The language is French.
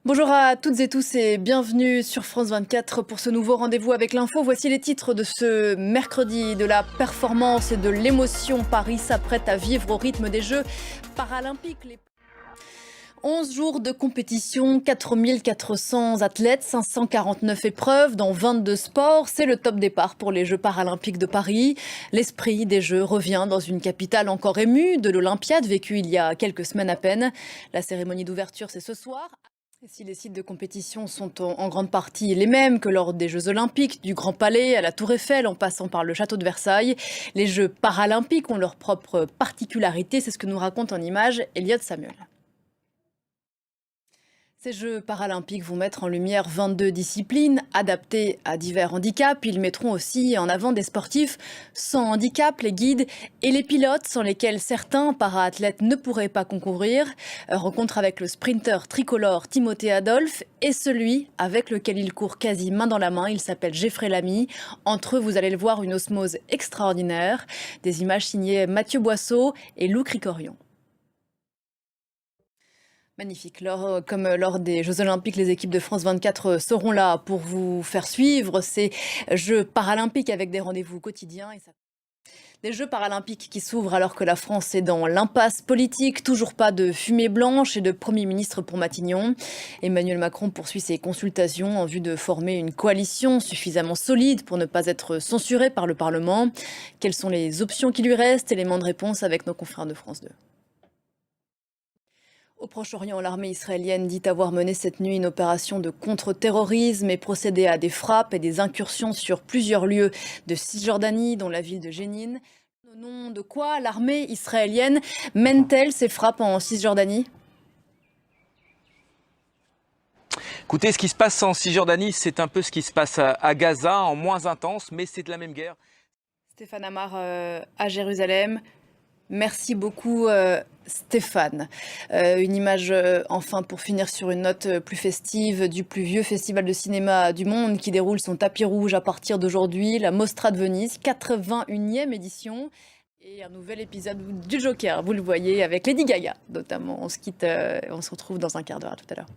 Bonjour à toutes et tous et bienvenue sur France 24 pour ce nouveau rendez-vous avec l'info. Voici les titres de ce mercredi. De la performance et de l'émotion, Paris s'apprête à vivre au rythme des Jeux paralympiques. 11 jours de compétition, 4400 athlètes, 549 épreuves dans 22 sports. C'est le top départ pour les Jeux paralympiques de Paris. L'esprit des Jeux revient dans une capitale encore émue de l'Olympiade, vécue il y a quelques semaines à peine. La cérémonie d'ouverture, c'est ce soir. Et si les sites de compétition sont en grande partie les mêmes que lors des Jeux Olympiques, du Grand Palais à la Tour Eiffel en passant par le Château de Versailles, les Jeux paralympiques ont leur propre particularité. C'est ce que nous raconte en images Elliot Samuel. Ces Jeux paralympiques vont mettre en lumière 22 disciplines adaptées à divers handicaps. Ils mettront aussi en avant des sportifs sans handicap, les guides et les pilotes sans lesquels certains para-athlètes ne pourraient pas concourir. Rencontre avec le sprinter tricolore Timothée Adolphe et celui avec lequel il court quasi main dans la main. Il s'appelle Geoffrey Lamy. Entre eux, vous allez le voir, une osmose extraordinaire. Des images signées Mathieu Boisseau et Lou Cricorion. Magnifique. Comme lors des Jeux Olympiques, les équipes de France 24 seront là pour vous faire suivre ces Jeux paralympiques avec des rendez-vous quotidiens. Des Jeux paralympiques qui s'ouvrent alors que la France est dans l'impasse politique. Toujours pas de fumée blanche et de Premier ministre pour Matignon. Emmanuel Macron poursuit ses consultations en vue de former une coalition suffisamment solide pour ne pas être censuré par le Parlement. Quelles sont les options qui lui restent? Élément de réponse avec nos confrères de France 2. Au Proche-Orient, l'armée israélienne dit avoir mené cette nuit une opération de contre-terrorisme et procédé à des frappes et des incursions sur plusieurs lieux de Cisjordanie, dont la ville de Jénine. Au nom de quoi l'armée israélienne mène-t-elle ces frappes en Cisjordanie? Écoutez, ce qui se passe en Cisjordanie, c'est un peu ce qui se passe à Gaza, en moins intense, mais c'est de la même guerre. Stéphane Amar à Jérusalem. Merci beaucoup Stéphane. Une image enfin pour finir sur une note plus festive du plus vieux festival de cinéma du monde qui déroule son tapis rouge à partir d'aujourd'hui, la Mostra de Venise, 81e édition. Et un nouvel épisode du Joker, vous le voyez, avec Lady Gaga notamment. On se quitte, on se retrouve dans un quart d'heure, à tout à l'heure.